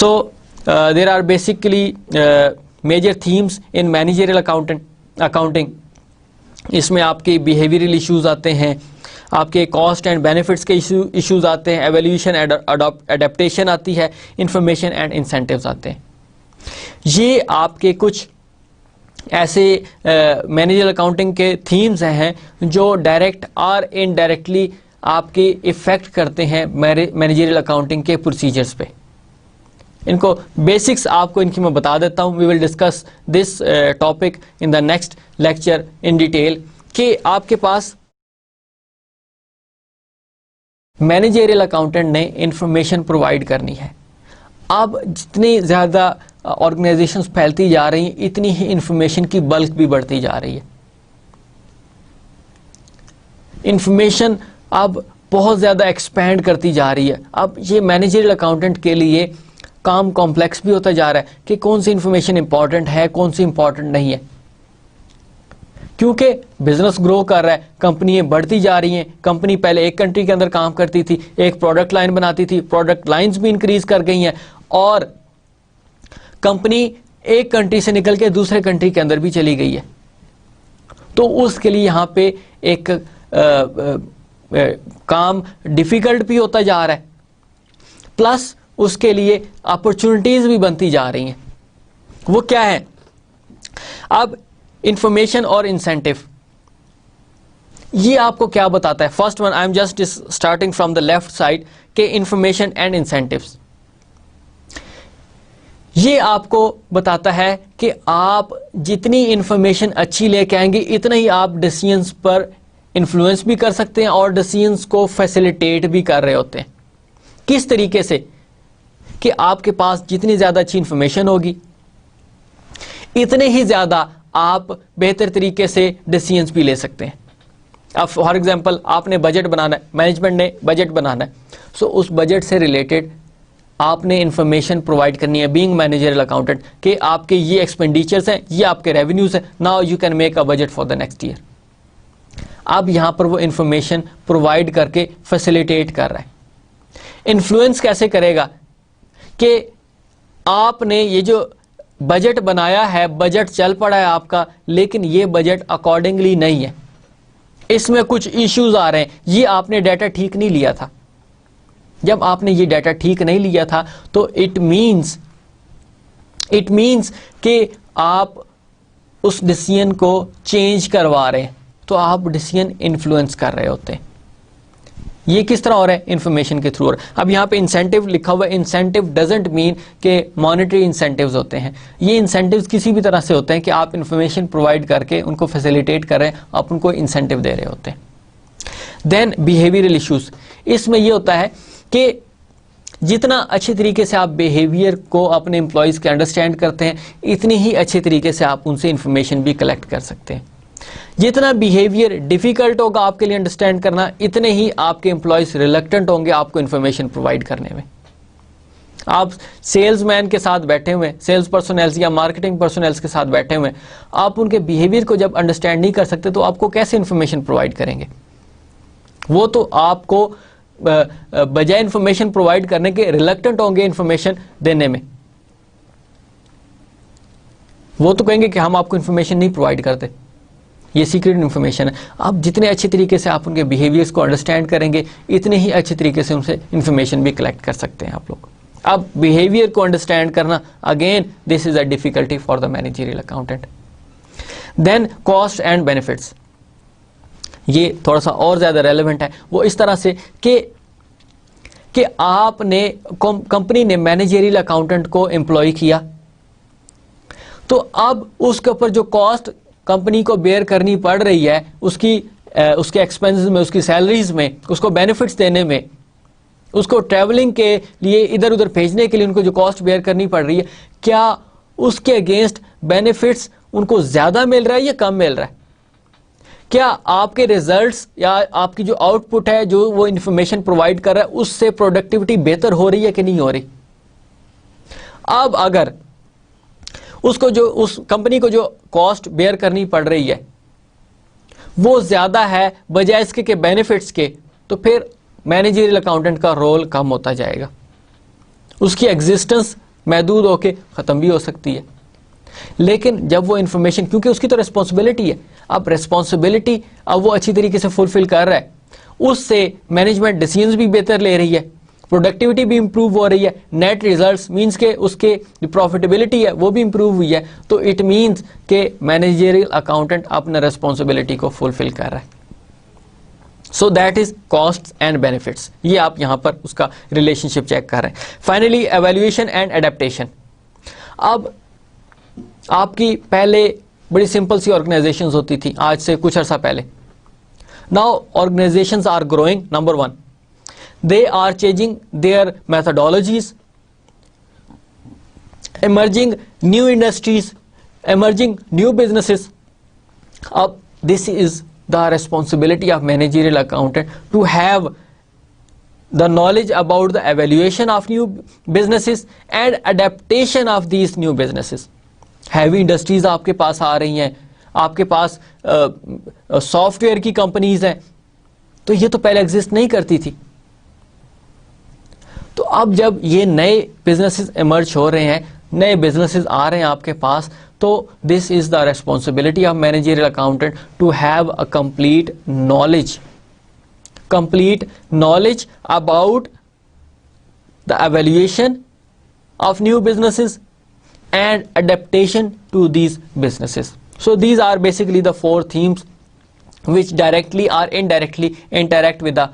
So there are basically major themes in managerial accounting. इसमें आपके behavioural issues आते हैं, आपके कॉस्ट एंड बेनिफिट्स के इश्यूज आते हैं, एवोल्यूशन एंड अडेप्टेशन आती है, इंफॉर्मेशन एंड इंसेंटिव्स आते हैं। ये आपके कुछ ऐसे मैनेजरियल अकाउंटिंग के थीम्स हैं जो डायरेक्ट और इनडायरेक्टली आपके इफ़ेक्ट करते हैं मैनेजरियल अकाउंटिंग के प्रोसीजर्स पे। इनको बेसिक्स आपको इनकी मैं बता देता हूँ। We will discuss this topic in the next lecture in detail कि आपके पास मैनेजरियल अकाउंटेंट ने इंफॉर्मेशन प्रोवाइड करनी है। अब जितनी ज़्यादा ऑर्गेनाइजेशंस फैलती जा रही हैं, इतनी ही इंफॉर्मेशन की बल्क भी बढ़ती जा रही है। इंफॉर्मेशन अब बहुत ज़्यादा एक्सपैंड करती जा रही है। अब ये मैनेजरियल अकाउंटेंट के लिए काम कॉम्प्लेक्स भी होता जा रहा है कि कौन सी इंफॉर्मेशन इंपॉर्टेंट है, कौन सी इंपॉर्टेंट नहीं है, क्योंकि बिजनेस ग्रो कर रहा है, कंपनियां बढ़ती जा रही हैं। कंपनी पहले एक कंट्री के अंदर काम करती थी, एक प्रोडक्ट लाइन बनाती थी, प्रोडक्ट लाइंस भी इंक्रीज कर गई हैं और कंपनी एक कंट्री से निकल के दूसरे कंट्री के अंदर भी चली गई है। तो उसके लिए यहाँ पे एक काम डिफिकल्ट भी होता जा रहा है, प्लस उसके लिए अपॉर्चुनिटीज भी बनती जा रही हैं। वो क्या है? अब इंफॉर्मेशन और इंसेंटिव, ये आपको क्या बताता है? First one, I am just starting from the left side के इंफॉर्मेशन एंड इंसेंटिव्स। ये आपको बताता है कि आप जितनी इंफॉर्मेशन अच्छी लेके आएंगे, इतना ही आप डिसीजंस पर इन्फ्लुएंस भी कर सकते हैं और डिसीजंस को फैसिलिटेट भी कर रहे होते हैं। किस तरीके से? कि आपके पास जितनी ज़्यादा अच्छी इंफॉर्मेशन होगी, इतने ही ज़्यादा आप बेहतर तरीके से डिसीजंस भी ले सकते हैं। अब फॉर एग्जांपल आपने बजट बनाना है, मैनेजमेंट ने बजट बनाना है, सो उस बजट से रिलेटेड आपने इंफॉर्मेशन प्रोवाइड करनी है बीइंग मैनेजरियल अकाउंटेंट कि आपके ये एक्सपेंडिचर्स हैं, ये आपके रेवेन्यूज हैं, now you can make a budget for the next year. अब यहां पर वो इंफॉर्मेशन प्रोवाइड करके फैसिलिटेट कर रहा है। इन्फ्लुएंस कैसे करेगा? कि आपने ये जो बजट बनाया है, बजट चल पड़ा है आपका, लेकिन ये बजट अकॉर्डिंगली नहीं है, इसमें कुछ इश्यूज आ रहे हैं, ये आपने डाटा ठीक नहीं लिया था। जब आपने ये डाटा ठीक नहीं लिया था तो इट मींस कि आप उस डिसीजन को चेंज करवा रहे हैं, तो आप डिसीजन इन्फ्लुएंस कर रहे होते हैं। ये किस तरह हो रहा है? इंफॉर्मेशन के थ्रू। अब यहाँ पे इंसेंटिव लिखा हुआ है। इंसेंटिव डजंट मीन कि मॉनेटरी इंसेंटिव्स होते हैं। ये इंसेंटिव्स किसी भी तरह से होते हैं कि आप इंफॉर्मेशन प्रोवाइड करके उनको फैसिलिटेट कर रहे हैं, आप उनको इंसेंटिव दे रहे होते हैं। देन बिहेवियरल इश्यूज, इसमें ये होता है कि जितना अच्छे तरीके से आप बिहेवियर को अपने एम्प्लॉयज़ के अंडरस्टैंड करते हैं, इतनी ही अच्छे तरीके से आप उनसे इंफॉर्मेशन भी कलेक्ट कर सकते हैं। जितना बिहेवियर डिफिकल्ट होगा आपके लिए अंडरस्टैंड करना, इतने ही आपके एम्प्लॉयज रिलक्टेंट होंगे आपको इंफॉर्मेशन प्रोवाइड करने में। आप सेल्समैन के साथ बैठे हुए, सेल्स पर्सनल्स या मार्केटिंग पर्सनल्स के साथ बैठे हुए, आप उनके बिहेवियर को जब अंडरस्टैंड नहीं कर सकते तो आपको कैसे इंफॉर्मेशन प्रोवाइड करेंगे? वो तो आपको बजाय इंफॉर्मेशन प्रोवाइड करने के रिलक्टेंट होंगे इंफॉर्मेशन देने में। वो तो कहेंगे कि हम आपको इंफॉर्मेशन नहीं प्रोवाइड करते, ये सीक्रेट इन्फॉर्मेशन है। आप जितने अच्छे तरीके से आप उनके बिहेवियर्स को अंडरस्टैंड करेंगे, इतने ही अच्छे तरीके से उनसे इन्फॉर्मेशन भी कलेक्ट कर सकते हैं आप लोग। अब बिहेवियर को अंडरस्टैंड करना, again this is a difficulty for the managerial accountant. Then cost and benefits, ये थोड़ा सा और ज़्यादा रेलेवेंट है। वो इस तरह से कि आपने कंपनी ने मैनेजरियल अकाउंटेंट को एम्प्लॉय किया, तो अब उसके ऊपर जो कॉस्ट कंपनी को बेयर करनी पड़ रही है, उसके एक्सपेंसेस में, उसकी सैलरीज में, उसको बेनिफिट्स देने में, उसको ट्रैवलिंग के लिए इधर उधर भेजने के लिए उनको जो कॉस्ट बेयर करनी पड़ रही है, क्या उसके अगेंस्ट बेनिफिट्स उनको ज़्यादा मिल रहा है या कम मिल रहा है? क्या आपके रिजल्ट्स या आपकी जो आउटपुट है, जो वो इंफॉर्मेशन प्रोवाइड कर रहा है, उससे प्रोडक्टिविटी बेहतर हो रही है कि नहीं हो रही? अब अगर उसको जो उस कंपनी को जो कॉस्ट बेयर करनी पड़ रही है वो ज़्यादा है बजाय इसके के बेनिफिट्स के, तो फिर मैनेजरियल अकाउंटेंट का रोल कम होता जाएगा, उसकी एग्जिस्टेंस महदूद होके ख़त्म भी हो सकती है। लेकिन जब वो इन्फॉर्मेशन, क्योंकि उसकी तो रिस्पॉन्सिबिलिटी है, अब रिस्पॉन्सिबिलिटी अब वो अच्छी तरीके से फुलफिल कर रहा है, उससे मैनेजमेंट डिसीजंस भी बेहतर ले रही है, प्रोडक्टिविटी भी इंप्रूव हो रही है, नेट रिजल्ट्स मींस के उसके जो प्रॉफिटेबिलिटी है वो भी इंप्रूव हुई है, तो इट मींस के मैनेजरियल अकाउंटेंट अपना रिस्पॉन्सिबिलिटी को फुलफिल कर रहा है। So that is cost and benefits, ये आप यहां पर उसका रिलेशनशिप चेक कर रहे हैं। Finally evaluation and adaptation. अब आपकी पहले बड़ी सिंपल सी ऑर्गेनाइजेशंस होती थी, आज से कुछ अर्सा पहले। Now organisations are growing, number one, they are changing their methodologies, emerging new industries, emerging new businesses. Up, this is the responsibility of managerial accountant to have the knowledge about the evaluation of new businesses and adaptation of these new businesses. Heavy industries आपके पास आ रही हैं, आपके पास software की companies हैं, तो ये तो पहले एग्जिस्ट नहीं करती थी। तो अब जब ये नए बिजनेसेस इमर्ज हो रहे हैं, नए बिजनेसेस आ रहे हैं आपके पास, तो this is the responsibility of managerial accountant to have a complete knowledge about the evaluation of new businesses and adaptation to these businesses. So these are basically the four themes which directly or indirectly interact with the